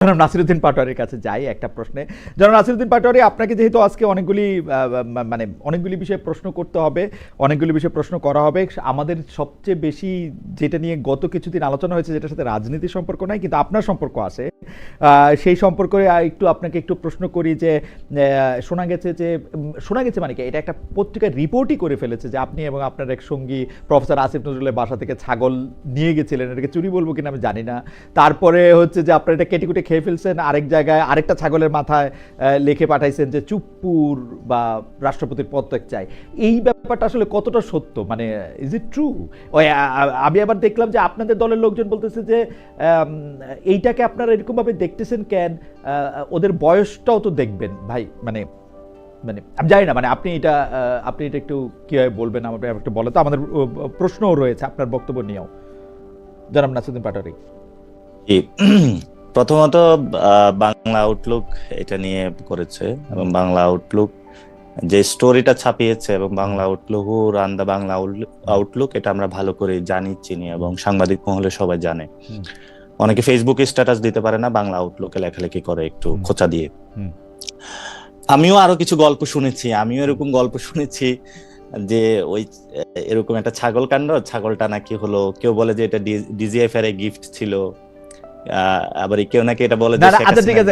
জনাব নাসিরউদ্দিন পাটোয়ারির কাছে যাই একটা প্রশ্নে। জনাব নাসিরউদ্দিন পাটোয়ারি, আপনাকে যেহেতু আজকে অনেকগুলি বিষয়ে প্রশ্ন করতে হবে, অনেকগুলি বিষয়ে প্রশ্ন করা হবে, আমাদের সবচেয়ে বেশি যেটা নিয়ে গত কিছুদিন আলোচনা হয়েছে, যেটার সাথে রাজনীতির সম্পর্ক নাই কিন্তু আপনার সম্পর্ক আছে, সেই সম্পর্কে আপনাকে একটু প্রশ্ন করি যে শোনা গেছে মানে কি, এটা একটা পত্রিকায় রিপোর্টই করে ফেলেছে যে আপনি এবং আপনার এক সঙ্গী প্রফেসর আসিফ নজরুলের বাসা থেকে ছাগল নিয়ে গেছিলেন। এটাকে চুরি বলবো কিনা আমি জানি না। তারপরে হচ্ছে যে আপনার এটা কেটে কুটে খেয়ে ফেলছেন, আরেক জায়গায় আরেকটা ছাগলের মাথায় লিখে পাঠাইছেন যে চুপ্পুর বা রাষ্ট্রপতির পদত্যাগ চাই। এই ব্যাপারটা আসলে কতটা সত্য, মানে ইজ ইট ট্রু? আমি আবার দেখলাম যে আপনাদের দলের লোকজন বলতেছে যে এইটাকে আপনারা এরকমভাবে দেখতেছেন কেন, ওদের বয়সটাও তো দেখবেন ভাই। মানে আমি জানি না, মানে আপনি এটা একটু কীভাবে বলবেন আমার একটু বলে তো, আমাদের প্রশ্নও রয়েছে আপনার বক্তব্য নিয়েও, জনাব নাসিরউদ্দিন পাটোয়ারি। প্রথমত বাংলা আউটলুক এটা নিয়ে করেছে, এবং বাংলা আউটলুক যে স্টোরিটা ছাপিয়েছে, এবং বাংলা আউটলুক রান দা বাংলা আউটলুক, এটা আমরা ভালো করে জানি, চিনি, এবং সাংবাদিক মহলে সবাই জানে। অনেকে ফেসবুকে স্ট্যাটাস দিতে পারে না, বাংলা আউটলুকে লেখালেখি করে একটু খোঁচা দিয়ে। আমিও আরো কিছু গল্প শুনেছি, এরকম গল্প শুনেছি যে ওই এরকম একটা ছাগল কাণ্ড, ছাগলটা নাকি হলো, কেউ বলে যে এটা ডিজিএফ এর গিফট ছিল, আবার কেউ নাকি এটা বলে যে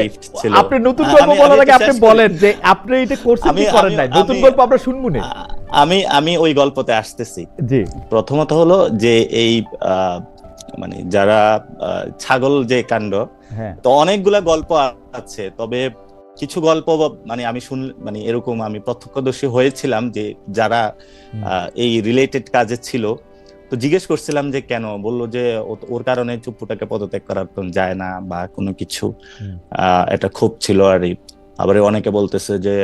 গিফট ছিল। আপনি নতুন গল্প বলার আগে আপনি বলেন যে আপনি এটা করছেন কি করেন নাই, নতুন গল্প আমরা শুনবো না। আমি ওই গল্পতে আসতেছি। জি, প্রথমত হলো যে এই মানে যারা ছাগল যে কাণ্ড, তো অনেকগুলা গল্প আছে, তবে কিছু গল্প মানে আমি মানে এরকম আমি প্রত্যক্ষদর্শী হয়েছিলাম যে যারা এই রিলেটেড কাজে ছিল, তো জিজ্ঞেস করছিলাম যে কেন, বললো যে ওর কারণে চুপ্পুটাকে পদত্যাগ করার যায় না বা কোনো কিছু, এটা খুব ছিল। আর আবার অনেকে বলতেছে যে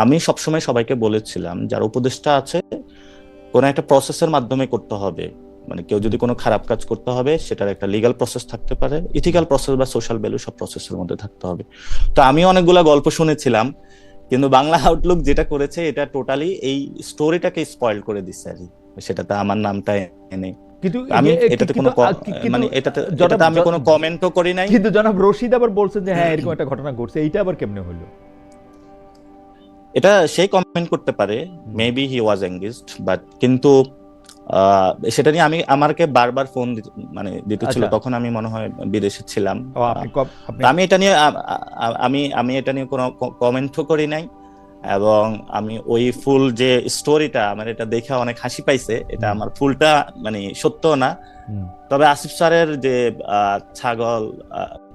আমি সবসময় সবাইকে বলেছিলাম যারা উপদেষ্টা আছে, কোন একটা প্রসেসের মাধ্যমে করতে হবে। মানে কেউ যদি কোনো খারাপ কাজ করতে হবে, সেটার একটা লিগ্যাল প্রসেস থাকতে পারে, ইথিক্যাল প্রসেস বা সোশ্যাল ভ্যালু, সব প্রসেসের মধ্যে থাকতে হবে। তো আমি অনেকগুলা গল্প শুনেছিলাম, কিন্তু বাংলা আউটলুক যেটা করেছে এটা টোটালি এই স্টোরিটাকে স্পয়েল করে দিচ্ছে আর কি। সেটাতে আমার নামটা এনে, কিন্তু আমি এটাতে কোনো মানে এটাতে আমি কোনো কমেন্টও করি নাই। কিন্তু জনাব রশিদ আবার বলছেন যে হ্যাঁ এরকম একটা ঘটনা ঘটছে, এইটা আবার কেমনে হলো? এটা সেই কমেন্ট করতে পারে, maybe he was engaged, but কিন্তু সেটা নিয়ে আমাকে বারবার ফোন মানে দিতেছিল, তখন আমি মনে হয় বিদেশে ছিলাম। আমি এটা নিয়ে কোনো কমেন্টও করি নাই, এবং আমি ওই ফুল যে স্টোরিটা, আমার এটা দেখে অনেক হাসি পাইছে। এটা আমার ফুলটা মানে সত্য না, তবে আসিফ স্যারের যে ছাগল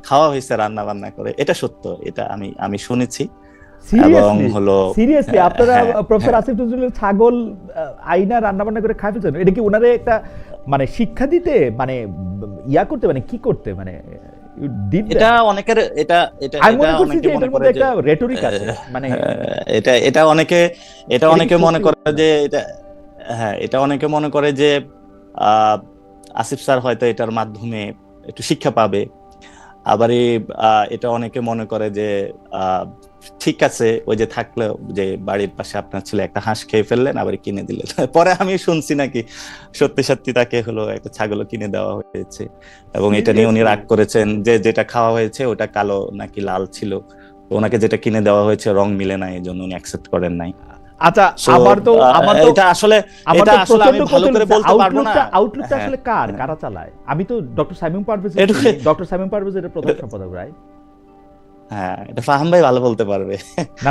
খাওয়া হয়েছে রান্না বান্না করে, এটা সত্য, এটা আমি শুনেছি। এবং হলো সিরিয়াসলি আপনারা প্রফেসর আসিফ নজরুলের ছাগল আইনা রান্না বান্না করে খাই ফেলছেন? এটা কি ওনারে একটা মানে শিক্ষা দিতে, মানে ইয়া করতে, মানে কি করতে, মানে এটা অনেকের এটা এটার মধ্যে একটা রেটরিক আছে, মানে এটা অনেকে মনে করে যে এটা, হ্যাঁ, এটা অনেকে মনে করে যে আসিফ স্যার হয়তো এটার মাধ্যমে একটু শিক্ষা পাবে। আবার এটা অনেকে মনে করে যে ঠিক আছে, ওই যে থাকলো যে বাড়ির পাশে আপনার ছেলে একটা হাঁস খেয়ে ফেললেন, আবার কিনে দিলেন। পরে আমি শুনছি নাকি সত্যি সত্যি তাকে হলো একটা ছাগলও কিনে দেওয়া হয়েছে, এবং এটা নিয়ে উনি রাগ করেছেন যে যেটা খাওয়া হয়েছে ওটা কালো নাকি লাল ছিল, তো ওনাকে যেটা কিনে দেওয়া হয়েছে রং মিলে নাই, এই জন্য উনি অ্যাকসেপ্ট করেন নাই। আচ্ছা, এটা আসলে আমি ভালো করে বলতে পারবো না আউটলুকটা আসলে কারা চালায়। আমি তো ডক্টর সাইমুম পারভেজ এর প্রধান সম্পাদক, রাইট? হ্যাঁ, এটা ফাহাম ভাই ভালো বলতে পারবে।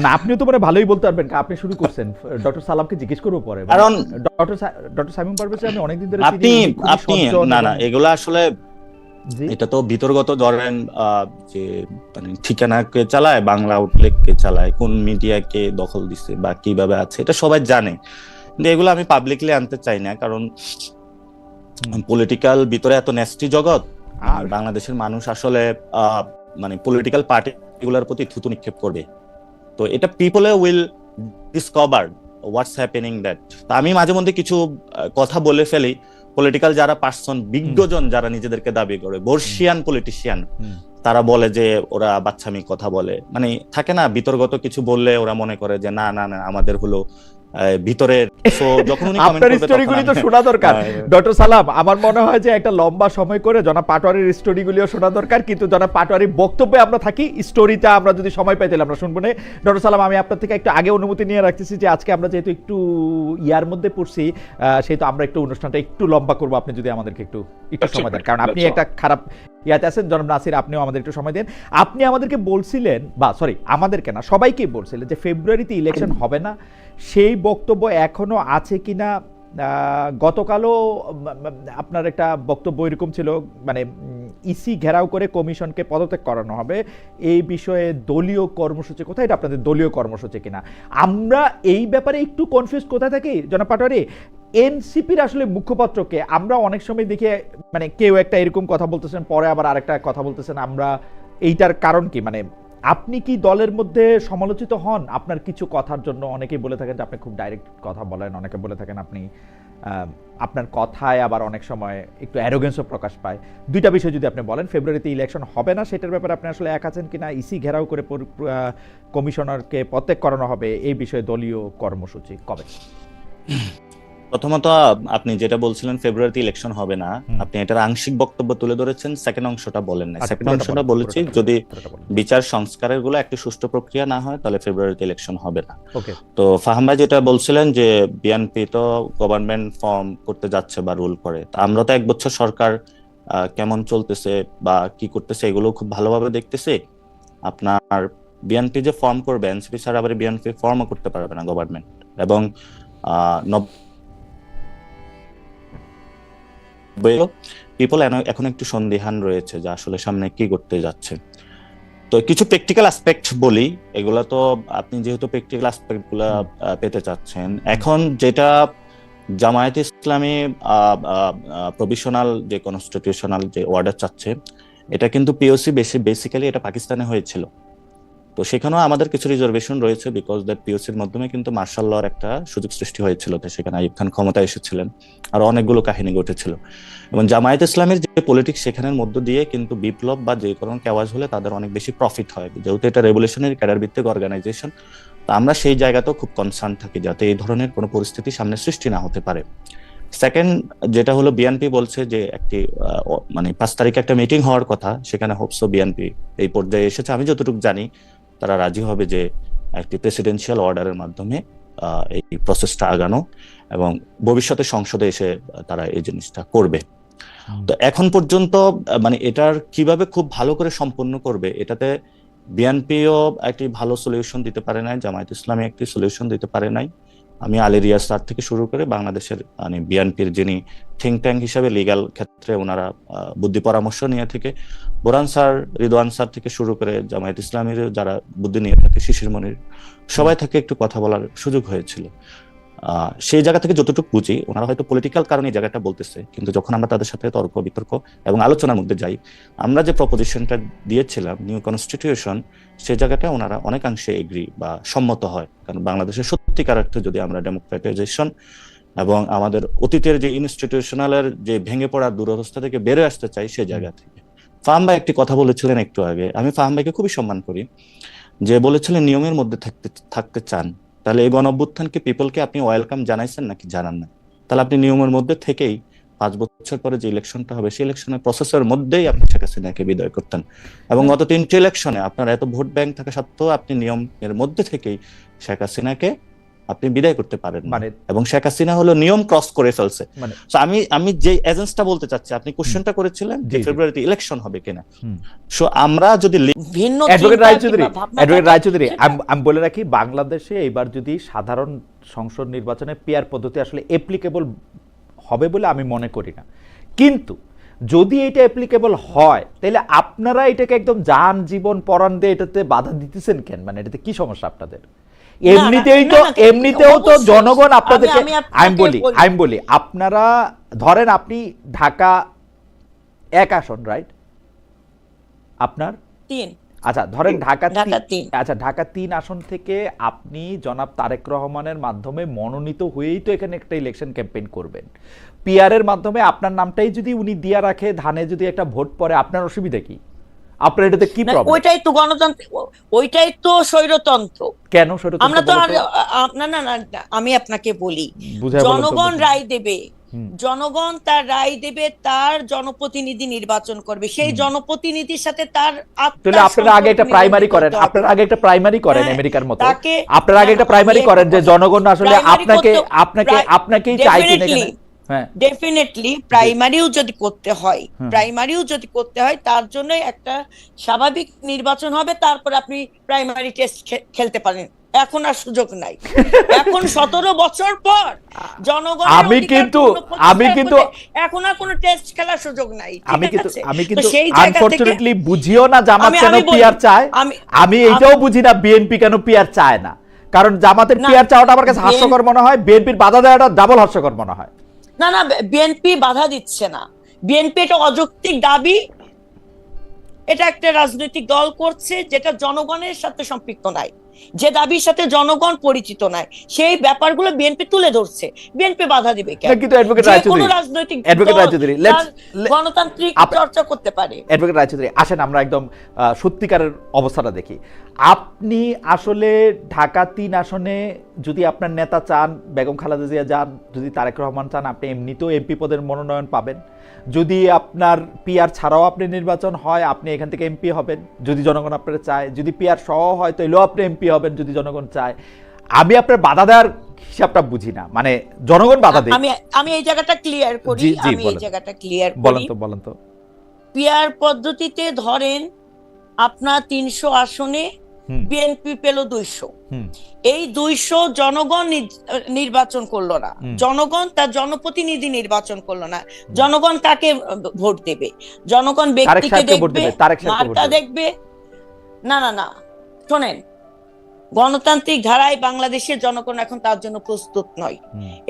না আপনিও তো মানে ভালোই বলতে পারবেন, আপনি শুরু করছেন। ডক্টর সালামকে জিজ্ঞেস করবো পরে, কারণ ডক্টর সাইমুম পারভেজ আমি অনেকদিন ধরে আপনি না এগুলা আসলে এটা তো বিতর্গত, ধরেন যে মানে ঠিকানাকে চালায়, বাংলা আউটলেটকে চালায়, কোন মিডিয়াকে দখল দিচ্ছে বা কিভাবে আছে, এটা সবাই জানে। কিন্তু এগুলো আমি পাবলিকলি আনতে চাই না, কারণ পলিটিক্যাল ভিতরে এত ন্যাস্টি জগৎ, আর বাংলাদেশের মানুষ আসলে মানে পলিটিক্যাল পার্টিগুলোর প্রতি থুতু নিক্ষেপ করবে। তো এটা people will discover what's happening that. আমি মাঝে মধ্যে কিছু কথা বলে ফেলি, পলিটিক্যাল যারা পার্সন, বিজ্ঞজন যারা নিজেদেরকে দাবি করে, বর্ষিয়ান পলিটিশিয়ান, তারা বলে যে ওরা বাচ্চামি কথা বলে, মানে থাকে না বিতর্গত কিছু বললে ওরা মনে করে যে না আমাদের হলো ভিতরের। সো যখন উনি কমেন্ট আপনার করবে স্টোরিগুলি তো শোনা দরকার ডক্টর সালাম। আমার মনে হয় যে একটা লম্বা সময় করে জনাব পাটোয়ারির স্টোরিগুলিও শোনা দরকার, কিন্তু জনাব পাটোয়ারির বক্তব্যে আমরা থাকি, স্টোরিটা আমরা যদি সময় পাই তাহলে আমরা শুনবো না। ডক্টর সালাম, আমি আপনার থেকে একটু আগে অনুমতি নিয়ে রাখতেছি যে আজকে আমরা যেহেতু একটু ইয়ার মধ্যে পড়ছি, সেহেতু আমরা একটু অনুষ্ঠানটা একটু লম্বা করবো, আপনি যদি আমাদেরকে একটু সময় দেন, কারণ আপনি একটা খারাপ ইয়াতে আছেন। জনাব নাসির, আপনিও আমাদের একটু সময় দেন। আপনি আমাদেরকে বলছিলেন, বা সরি আমাদেরকে না, সবাইকেই বলছিলেন যে ফেব্রুয়ারিতে ইলেকশন হবে না, সেই বক্তব্য এখনো আছে কিনা? গতকালও আপনার একটা বক্তব্য এরকম ছিল, মানে ইসি ঘেরাও করে কমিশনকে পদত্যাগ করানো হবে, এই বিষয়ে দলীয় কর্মসূচি কোথায়? এটা আপনাদের দলীয় কর্মসূচি কিনা? আমরা এই ব্যাপারে একটু কনফিউজ কোথায় থাকি জনাব পাটোয়ারি। এনসিপির আসলে মুখপাত্রকে আমরা অনেক সময় দেখে, মানে কেউ একটা এরকম কথা বলতেছেন, পরে আবার আরেকটা কথা বলতেছেন, আমরা এইটার কারণ কি? মানে আপনি কি দলের মধ্যে সমালোচিত হন আপনার কিছু কথার জন্য? অনেকেই বলে থাকেন যে আপনি খুব ডাইরেক্ট কথা বলেন, অনেকে বলে থাকেন আপনি আপনার কথায় আবার অনেক সময় একটু অ্যারোগেন্সও প্রকাশ পায়। দুইটা বিষয় যদি আপনি বলেন, ফেব্রুয়ারিতে ইলেকশন হবে না সেটার ব্যাপারে আপনি আসলে এক আছেন কিনা, ইসি ঘেরাও করে কমিশনারকে পদত্যাগ করানো হবে, এই বিষয়ে দলীয় কর্মসূচি কবে? প্রথমত আপনি যেটা বলছিলেন ফেব্রুয়ারিতে ইলেকশন হবে না, আপনি এটার আংশিক বক্তব্য তুলে ধরেছেন, সেকেন্ড অংশটা বলেন না। সেকেন্ড অংশটা বলেছি যদি বিচার সংস্কারের গুলো একটি সুষ্ঠু প্রক্রিয়া না হয় তাহলে ফেব্রুয়ারিতে ইলেকশন হবে না। তো ফাহাম ভাই যেটা বলছিলেন যে বিএনপি তো গভর্নমেন্ট ফর্ম করতে যাচ্ছে বা রুল করে, আমরা তো এক বছর সরকার কেমন চলতেছে বা কি করতেছে এগুলো খুব ভালোভাবে দেখতেছি। আপনার বিএনপি যে ফর্ম করবে, এনসিপি ছাড়া আবার বিএনপি ফর্মও করতে পারবে না গভর্নমেন্ট, এবং পিপল এখন একটু সন্দিহান রয়েছে যে আসলে সামনে কি করতে যাচ্ছে। তো কিছু প্র্যাকটিক্যাল অ্যাসপেক্ট বলি, এগুলা তো আপনি যেহেতু প্র্যাকটিক্যাল অ্যাসপেক্ট গুলা পেতে চাচ্ছেন, এখন যেটা জামায়াতে ইসলামী প্রভিশনাল যে কনস্টিটিউশনাল যে অর্ডার চাচ্ছে, এটা কিন্তু পিওসি বেসিক্যালি এটা পাকিস্তানে হয়েছিল। তো সেখানেও আমাদের কিছু রিজার্ভেশন রয়েছে, বিকজ দ্যাট পিওসির মাধ্যমে কিন্তু মার্শাল লর একটা সুযোগ সৃষ্টি হয়েছিল, তো সেখানে আইয়ুব খান ক্ষমতায় এসেছিলেন, আর অনেকগুলো কাহিনী ঘটেছিল। এবং জামায়াত ইসলামের যে পলিটিক্স, সেখানের মধ্য দিয়ে কিন্তু বিপ্লব বা যে কোনো কেওয়াজ হলে তাদের অনেক বেশি প্রফিট হয়, যেহেতু এটা রেভলিউশনারি ক্যাডার ভিত্তিক অর্গানাইজেশন। তো আমরা সেই জায়গাতেও খুব কনসার্ন থাকি যাতে এই ধরনের কোনো পরিস্থিতি সামনে সৃষ্টি না হতে পারে। সেকেন্ড যেটা হলো, বিএনপি বলছে যে একটি মানে 5 তারিখে একটা মিটিং হওয়ার কথা, সেখানে হোপসো বিএনপি এই পর্যায়ে এসেছে। আমি যতটুকু জানি তারা রাজি হবে যে একটি প্রেসিডেন্সিয়াল অর্ডারের মাধ্যমে এই প্রসেসটা আগানো, এবং ভবিষ্যতে সংসদে এসে তারা এই জিনিসটা করবে। তো এখন পর্যন্ত মানে এটার কিভাবে খুব ভালো করে সম্পন্ন করবে, এটাতে বিএনপিও একটি ভালো সলিউশন দিতে পারে নাই, জামায়াত ইসলামী একটি সলিউশন দিতে পারে নাই। আমি আলী রিয়াজ স্যার থেকে শুরু করে বাংলাদেশের মানে বিএনপির যিনি থিঙ্ক ট্যাঙ্ক হিসাবে লিগ্যাল ক্ষেত্রে ওনারা বুদ্ধি পরামর্শ নিয়ে থেকে, বোরান স্যার, রিদওয়ান স্যার থেকে শুরু করে জামায়াত ইসলামীর যারা বুদ্ধি নিয়ে থাকে, শিশির মনির, সবাই থেকে একটু কথা বলার সুযোগ হয়েছিল। সেই জায়গা থেকে যতটুকু বুঝি, ওনারা হয়তো পলিটিক্যাল কারণে এই জায়গাটা বলতেছে, কিন্তু যখন আমরা তাদের সাথে তর্ক বিতর্ক এবং আলোচনার মধ্যে যাই, আমরা যে প্রপোজিশনটা দিয়েছিলাম নিউ কনস্টিটিউশন, সেই জায়গাটা ওনারা অনেকাংশে এগ্রি বা সম্মত হয়। কারণ বাংলাদেশের সত্যিকার অর্থে যদি আমরা ডেমোক্রেটাইজেশন এবং আমাদের অতীতের যে ইনস্টিটিউশনালের যে ভেঙে পড়ার দুরবস্থা থেকে বেড়ে আসতে চাই, সেই জায়গা থেকে। ফাহাম ভাই একটি কথা বলেছিলেন একটু আগে, আমি ফাহাম ভাইকে খুবই সম্মান করি, যে বলেছিলেন নিয়মের মধ্যে থাকতে চান। তাহলে এই গণঅভ্যুত্থানকে পিপলকে আপনি ওয়েলকাম জানাইছেন নাকি জানান না? তাহলে আপনি নিয়মের মধ্যে থেকেই 5 বছর পরে যে ইলেকশনটা হবে, সেই ইলেকশনের প্রসেসের মধ্যেই আপনি শেখ হাসিনাকে বিদায় করতেন। এবং গত 3টি ইলেকশনে আপনার এত ভোট ব্যাংক থাকা সত্ত্বেও আপনি নিয়মের মধ্যে থেকেই শেখ হাসিনাকে আপনি বিদায় করতে পারেন, মানে এবং শেখ হাসিনা হলো নিয়ম ক্রস করে ফেলছে। আমি যে এজেন্সটা বলতে চাচ্ছি, আপনি কোশ্চেনটা করেছিলেন যে ফেব্রুয়ারিতে ইলেকশন হবে কিনা। সো আমরা যদি ভিন্ন অ্যাডভোকেট রায়চৌধুরী, আমি বলে রাখি, বাংলাদেশে এবার যদি সাধারণ সংসদ নির্বাচনে পিআর পদ্ধতি আসলে অ্যাপ্লিকেবল হবে বলে আমি মনে করি না, কিন্তু যদি এটা অ্যাপ্লিকেবল হয় তাহলে আপনারা এটাকে একদম যান জীবন পরাণ দিয়ে এটাতে বাধা দিতেছেন কেন? মানে এটাতে কি সমস্যা আপনাদের? এমনিতেও তো জনগণ আপনাদেরকে, আমি বলি আপনারা ধরেন আপনি ঢাকা 1 আসন, রাইট? আপনার 3, আচ্ছা ধরেন ঢাকা 3 আসন থেকে আপনি জনাব তারেক রহমানের মাধ্যমে মনোনীত হয়েই তো এখানে একটা ইলেকশন ক্যাম্পেইন করবেন। পিআর এর মাধ্যমে আপনার নামটাই যদি উনি দিয়া রাখে, ধানে যদি একটা ভোট পড়ে, আপনার অসুবিধা কি? আপনার এটাতে কি প্রবলেম? ওইটাই তো গণতন্ত্র, ওইটাই তো স্বৈরতন্ত্র। কেন স্বৈরতন্ত্র? আমরা তো আর না না না, আমি আপনাকে বলি, জনগণ রায় দেবে, জনগণ তার রায় দেবে, তার জনপ্রতিনিধি নির্বাচন করবে, সেই জনপ্রতিনিধির সাথে তার তাহলে আপনারা আগে একটা প্রাইমারি করেন, আপনারা আগে একটা প্রাইমারি করেন আমেরিকার মতো, আপনারা আগে একটা প্রাইমারি করেন যে জনগণ আসলে আপনাকেই চাই কিনা। ডেফিনেটলি প্রাইমারিও যদি করতে হয়, তার জন্য একটা স্বাভাবিক নির্বাচন হবে, তারপর আপনি প্রাইমারি টেস্ট খেলতে পারেন। এখন আর সুযোগ নাই, এখন 17 বছর পর জনগণ, আমি কিন্তু এখন আর কোনো টেস্ট খেলার সুযোগ নাই। আমি কিন্তু আনফরচুনেটলি বুঝিও না জামাত কেন পিআর চায়, আমি এইটাও বুঝি না বিএনপি কেন পিআর চায় না। কারণ জামাতের পিআর চাওয়াটা আমার কাছে হাস্যকর মনে হয়, বিএনপির বাধা দেওয়াটা ডাবল হাস্যকর মনে হয়। না না, বিএনপি বাধা দিচ্ছে না, বিএনপি এটা অযৌক্তিক দাবি, এটা একটা রাজনৈতিক দল করছে যেটা জনগণের সাথে সম্পৃক্ত নাই, যে দাবির সাথে জনগণ পরিচিত নাই, সেই ব্যাপারগুলো বিএনপি তুলে ধরছে। বিএনপি বাধা দিবে কেন? কিন্তু অ্যাডভোকেট রায়চৌধুরী, গণতান্ত্রিক চর্চা করতে পারে। অ্যাডভোকেট রায়চৌধুরী, আসেন আমরা একদম সত্যিকারের অবস্থাটা দেখি। আপনি আসলে ঢাকা 3 আসনে যদি আপনার নেতা চান, বেগম খালেদা জিয়া যান, যদি তারেক রহমান চান, আপনি এমনিতেও এমপি পদের মনোনয়ন পাবেন। যদি আপনার পিআর ছাড়াও আপনি নির্বাচন হয়, আপনি এখান থেকে এমপি হবেন যদি জনগণ আপনার চায়। যদি পিআর সহ হয় তাহলেও আপনি এমপি হবেন যদি জনগণ চায়। আমি আপনার বাধা দেওয়ার হিসাবটা বুঝি না, মানে জনগণ বাধা দেয়। আমি এই জায়গাটা ক্লিয়ার করি, বলেন তো। পিআর পদ্ধতিতে ধরেন আপনার 300 আসনে বিএনপি পেল 200, এই 200 জনগণ নির্বাচন করলো না, জনগণ তার জনপ্রতিনিধি নির্বাচন করলো না। জনগণ কাকে ভোট দেবে? জনগণ ব্যক্তিকে দেখবে, মার্কা দেখবে। না না না, শোনেন, গণতান্ত্রিক ধারায় বাংলাদেশের জনগণ এখন তার জন্য প্রস্তুত নয়,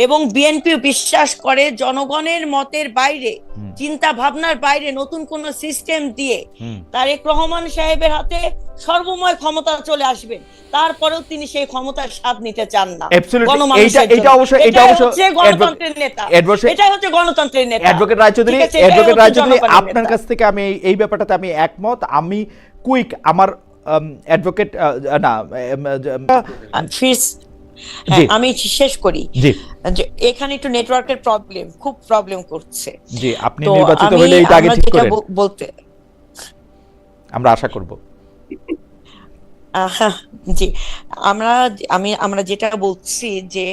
এবং বিএনপি বিশ্বাস করে জনগণের মতের বাইরে, চিন্তা ভাবনার বাইরে নতুন কোন সিস্টেম দিয়ে তারেক রহমান সাহেবের হাতে সর্বময় ক্ষমতা চলে আসবে, তারপরেও তিনি সেই ক্ষমতার স্বাদ নিতে চান না। গণতন্ত্রের নেতা, এটাই হচ্ছে গণতন্ত্রের নেতা। অ্যাডভোকেট রায়চৌধুরী, আপনার কাছ থেকে আমি এই ব্যাপারটাতে আমি একমত। আমি কুইক আমার অ্যাডভোকেট আমি শেষ করি, এখানে একটু নেটওয়ার্কের খুব প্রবলেম করছে। জি, আপনি নির্বাচিত হলে এইটা আগে ঠিক করেন, বলতে আমরা আশা করব। জি, আমরা যেটা বলছি যে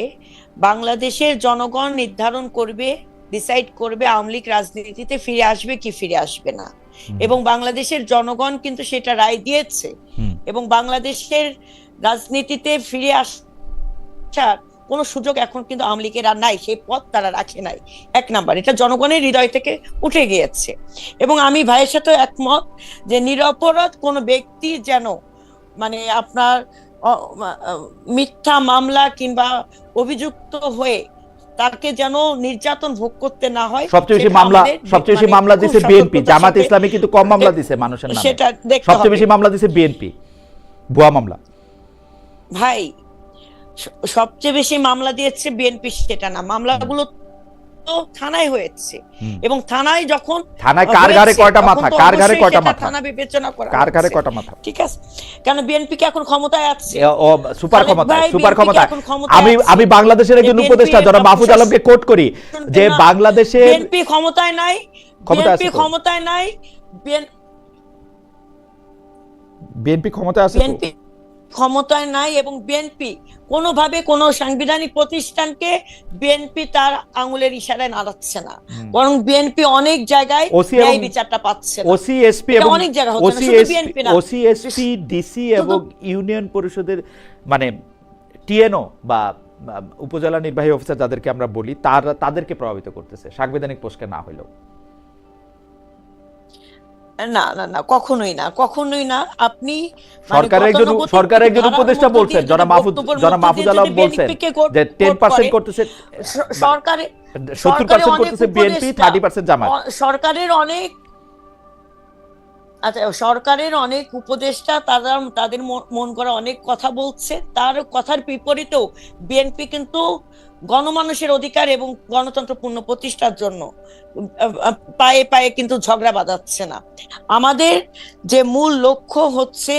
বাংলাদেশের জনগণ নির্ধারণ করবে, ডিসাইড করবে আওয়ামী লীগ রাজনীতিতে ফিরে আসবে কি ফিরে আসবে না, এবং বাংলাদেশের জনগণ কিন্তু সেটা রায় দিয়েছে, এবং বাংলাদেশের রাজনীতিতে ফিরে আসার কোন সুযোগ এখন কিন্তু আওয়ামী লীগের আর নাই, সেই পথ তারা রাখে নাই। 1 নাম্বার, এটা জনগণের হৃদয় থেকে উঠে গিয়েছে। এবং আমি ভাইয়ের সাথে একমত যে নিরপরাধ কোন ব্যক্তি যেন, মানে আপনার মিথ্যা মামলা কিংবা অভিযুক্ত হয়ে তাকে যেন নির্যাতন ভোগ করতে না হয়। সবচেয়ে বেশি মামলা দিছে বিএনপি, জামাত ইসলামী কিন্তু কম মামলা দিছে মানুষের নামে, সেটা সবচেয়ে বেশি মামলা দিছে বিএনপি, ভুয়া মামলা। ভাই, সবচেয়ে বেশি মামলা দিয়েছে বিএনপি সেটা না, মামলাগুলো তো থানায় হয়েছে, এবং থানায় যখন কার ঘাড়ে কয়টা মাথা, কার ঘাড়ে কয়টা মাথা, থানা বিবেচনা করা, কার ঘাড়ে কয়টা মাথা, ঠিক আছে? কারণ বিএনপি কি এখন ক্ষমতায় আছে? সুপার ক্ষমতা। আমি বাংলাদেশের একজন উপদেষ্টা জনাব মাহফুজ আলমকে কোট করি যে বাংলাদেশের বিএনপি ক্ষমতায় নাই, বিএনপি ক্ষমতায় নাই, বিএনপি ক্ষমতায় আছে, বিএনপি ক্ষমতায় নাই, এবং বিএনপি কোনোভাবে কোন সাংবিধানিক প্রতিষ্ঠানকে বিএনপি তার আঙুলের ইশারায় নাড়াচ্ছে না, বরং বিএনপি অনেক জায়গায় ন্যায় বিচারটা পাচ্ছে না। ওসি এসপি এবং অনেক জায়গা হচ্ছে না, শুধু বিএনপি না, ওসি এসপি ডিসি এবং ইউনিয়ন পরিষদের মানে টিএনও বা উপজেলা নির্বাহী অফিসার যাদেরকে আমরা বলি, তাদেরকে প্রভাবিত করতেছে সাংবিধানিক পোস্টে না হলেও। না না না, কখনোই না। আপনি সরকারের একজন উপদেষ্টা বলছেন, জনাব মাহফুজ আলম বলছেন যে 10% করতেছে সরকারে, 70% করতেছে বিএনপি, 30% জামাত। সরকারের অনেক উপদেষ্টা তাদের মন করা অনেক কথা বলছে, তার কথার বিপরীতেও বিএনপি কিন্তু গণমানুষের অধিকার এবং গণতন্ত্র পূর্ণ প্রতিষ্ঠার জন্য পায়ে পায়ে কিন্তু ঝগড়া বাঁধাচ্ছে না। আমাদের যে মূল লক্ষ্য হচ্ছে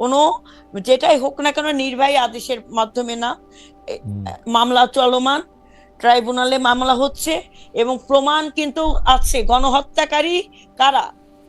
কোনো যেটাই হোক না কেন নির্বাহী আদেশের মাধ্যমে না, মামলা চলমান, ট্রাইব্যুনালে মামলা হচ্ছে এবং প্রমাণ কিন্তু আছে। গণহত্যাকারী কারা,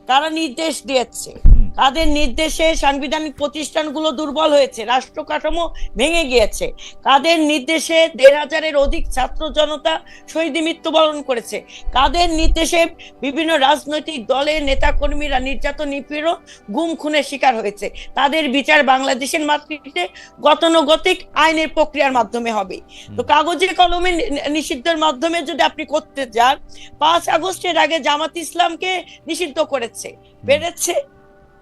কারা নির্দেশ দিয়েছে, কাদের নির্দেশে সাংবিধানিক প্রতিষ্ঠানগুলো দুর্বল হয়েছে, রাষ্ট্র কাঠামো ভেঙে গিয়েছে, কাদের নির্দেশে ১৫০০-এর অধিক ছাত্র জনতা শহীদ মৃত্যুবরণ করেছে, কাদের নির্দেশে বিভিন্ন রাজনৈতিক দলের নেতাকর্মীরা নির্যাতন, নিপীড়ন, গুম খুনের শিকার হয়েছে, তাদের বিচার বাংলাদেশের মাতৃতে গতানুগতিক আইনের প্রক্রিয়ার মাধ্যমে হবে। তো কাগজে কলমে নিষিদ্ধের মাধ্যমে যদি আপনি করতে যান, ৫ আগস্টের আগে জামাত ইসলামকে নিষিদ্ধ করেছে, পেরেছে?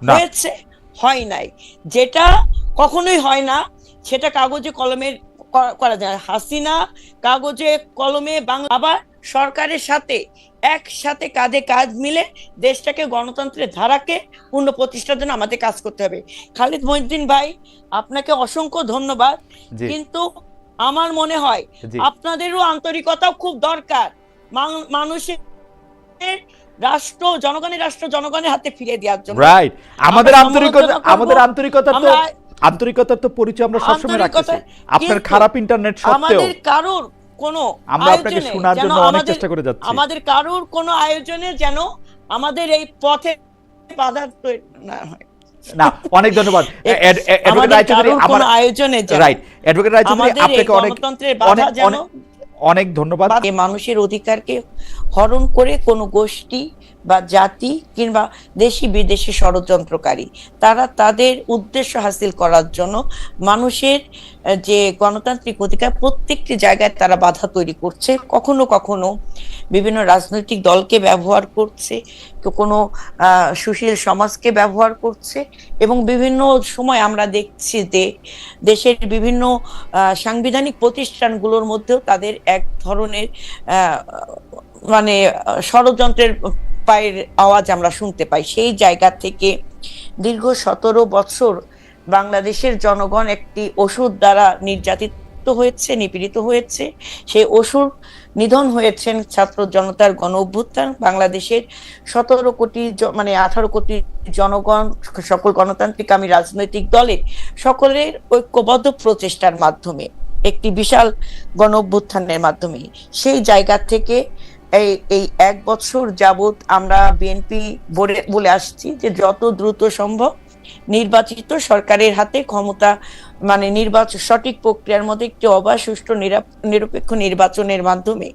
হয়েছে? হয় নাই। যেটা কখনোই হয় না সেটা কাগজে কলমে করা যায়। হাসিনা কাগজে কলমে বাংলা, আবার সরকারের সাথে একসাথে কাঁধে কাঁধ মিলে দেশটাকে গণতন্ত্রের ধারাকে পূর্ণ প্রতিষ্ঠার জন্য আমাদের কাজ করতে হবে। খালিদ মহিউদ্দিন ভাই, আপনাকে অসংখ্য ধন্যবাদ। কিন্তু আমার মনে হয় আপনাদেরও আন্তরিকতাও খুব দরকার। মানুষের রাষ্ট্র জনগণের, রাষ্ট্র জনগণের হাতে ফিরে দেওয়ার জন্য। রাইট। আমাদের আন্তরিকতার তো পরিচয় আমরা সবসময় রাখতেছি। আপনার খারাপ ইন্টারনেট সত্ত্বেও আমাদের কারোর কোনো আমরা আপনাকে শোনার জন্য অনেক চেষ্টা করে যাচ্ছি। আমাদের কারোর কোনো আয়োজনে যেন আমাদের এই পথে বাধা তৈরি না হয়। না, অনেক ধন্যবাদ অ্যাডভোকেট রায়চৌধুরী। আমার আয়োজনে রাইট, অ্যাডভোকেট রায়চৌধুরী আপনাকে অনেক ধন্যবাদ। মানুষের অধিকারকে হরণ করে কোনো গোষ্ঠী বা জাতি কিংবা দেশি বিদেশি ষড়যন্ত্রকারী তারা তাদের উদ্দেশ্য হাসিল করার জন্য মানুষের যে গণতান্ত্রিক অধিকার প্রত্যেকটি জায়গায় তারা বাধা তৈরি করছে। কখনো কখনো বিভিন্ন রাজনৈতিক দলকে ব্যবহার করছে, কোনো সুশীল সমাজকে ব্যবহার করছে এবং বিভিন্ন সময় আমরা দেখছি যে দেশের বিভিন্ন সাংবিধানিক প্রতিষ্ঠানগুলোর মধ্যেও তাদের এক ধরনের মানে ষড়যন্ত্রের পায়ের আওয়াজ আমরা শুনতে পাই। সেই জায়গা থেকে দীর্ঘ ১৭ বছর বাংলাদেশের জনগণ একটি অসুর দ্বারা নির্যাতিত হয়েছে, নিপীড়িত হয়েছে। সেই অসুর নিধন হয়েছেন ছাত্র জনতার গণ অভ্যুত্থান। বাংলাদেশের ১৭ কোটি মানে ১৮ কোটি জনগণ, সকল গণতান্ত্রিকামী রাজনৈতিক দলের সকলের ঐক্যবদ্ধ প্রচেষ্টার মাধ্যমে, একটি বিশাল গণ অভ্যুত্থানের মাধ্যমে সেই জায়গা থেকে এই ১ বছর যাবত আমরা বিএনপি বলে আসছি যে যত দ্রুত সম্ভব নির্বাচিত সরকারের হাতে ক্ষমতা, মানে নির্বাচন সঠিক প্রক্রিয়ার মধ্যে একটি অবাধ, সুষ্ঠু, নিরপেক্ষ নির্বাচনের মাধ্যমে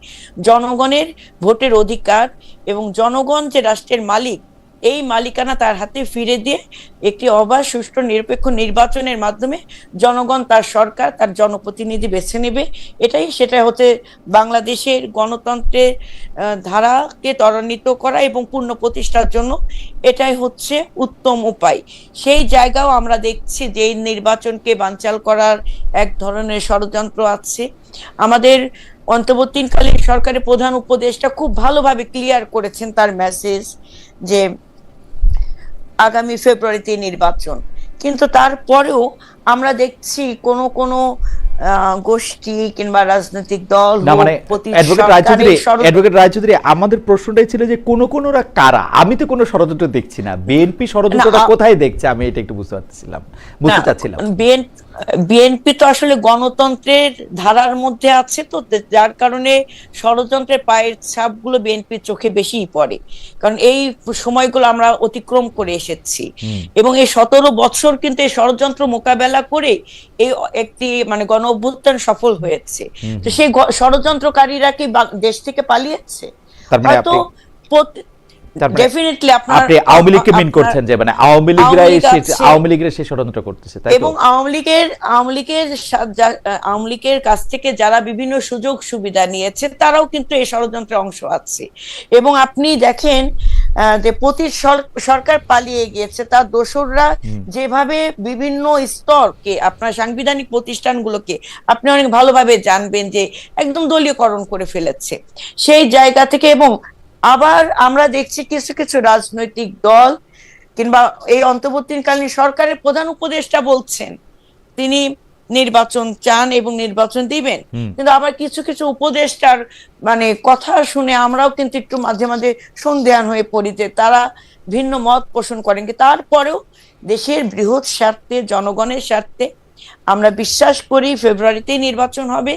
জনগণের ভোটের অধিকার এবং জনগণ যে রাষ্ট্রের মালিক, এই মালিকানা তার হাতে ফিরে দিয়ে একটি অবাধ, সুষ্ঠু, নিরপেক্ষ নির্বাচনের মাধ্যমে জনগণ তার সরকার, তার জনপ্রতিনিধি বেছে নেবে। সেটা হচ্ছে বাংলাদেশের গণতন্ত্রের ধারাকে ত্বরান্বিত করা এবং পূর্ণ প্রতিষ্ঠার জন্য এটাই হচ্ছে উত্তম উপায়। সেই জায়গাও আমরা দেখছি যে এই নির্বাচনকে বানচাল করার এক ধরনের ষড়যন্ত্র আছে। আমাদের অন্তর্বর্তীকালীন সরকারের প্রধান উপদেষ্টা খুব ভালোভাবে ক্লিয়ার করেছেন তার মেসেজ যে আগামী ফেব্রুয়ারিতে নির্বাচন, কিন্তু তারপরেও আমরা দেখছি কোনো গোষ্ঠী কিংবা রাজনৈতিক দল, মানে অ্যাডভোকেট রায়চৌধুরী, আমাদের প্রশ্নটাই ছিল যে কোনরা কারা? আমি তো কোনো ষড়যন্ত্র দেখছি না। বিএনপি ষড়যন্ত্রটা কোথায় দেখছে আমি এটা একটু বুঝতে চাচ্ছিলাম। বিএনপি তো আসলে গণতন্ত্রের ধারার মধ্যে আছে, তো যার কারণে ষড়যন্ত্রের পায়ের ছাপগুলো বিএনপির চোখে বেশিই পড়ে, কারণ এই সময়গুলো আমরা অতিক্রম করে এসেছি এবং এই ১৭ বছর কিন্তু এই ষড়যন্ত্র মোকাবেলা করে এই একটি মানে গণ অভ্যুত্থান সফল হয়েছে। তো সেই ষড়যন্ত্রকারীরা কি দেশ থেকে পালিয়েছে? হয়তো ডেফিনেটলি আপনি আওয়ামী লীগকে মিন করছেন যে মানে আওয়ামী লীগের সেই ষড়যন্ত্র করতেছে, তাই তো? এবং আওয়ামী লীগের কাছ থেকে যারা বিভিন্ন সুযোগ সুবিধা নিয়েছে তারাও কিন্তু এই ষড়যন্ত্রের অংশ আছে। এবং আপনি দেখেন যে সরকার পালিয়ে গিয়েছে, তার দোসররা যেভাবে বিভিন্ন স্তরকে, আপনার সাংবিধানিক প্রতিষ্ঠানগুলোকে আপনি অনেক ভালোভাবে জানবেন যে একদম দলীয়করণ করে ফেলেছে সেই জায়গা থেকে। এবং আবার আমরা দেখছি কিছু কিছু রাজনৈতিক দল কিংবা এই অন্তর্বর্তীকালীন সরকারের প্রধান উপদেষ্টা বলছেন তিনি নির্বাচন চান এবং নির্বাচন দিবেন, কিন্তু আবার কিছু কিছু উপদেষ্টার মানে কথা শুনে আমরাও কিন্তু একটু মাঝে মাঝে সন্দেহান হয়ে পড়ি যে তারা ভিন্ন মত পোষণ করেন। তারপরেও দেশের বৃহৎ স্বার্থে, জনগণের স্বার্থে আমরা বিশ্বাস করি ফেব্রুয়ারিতেই নির্বাচন হবে।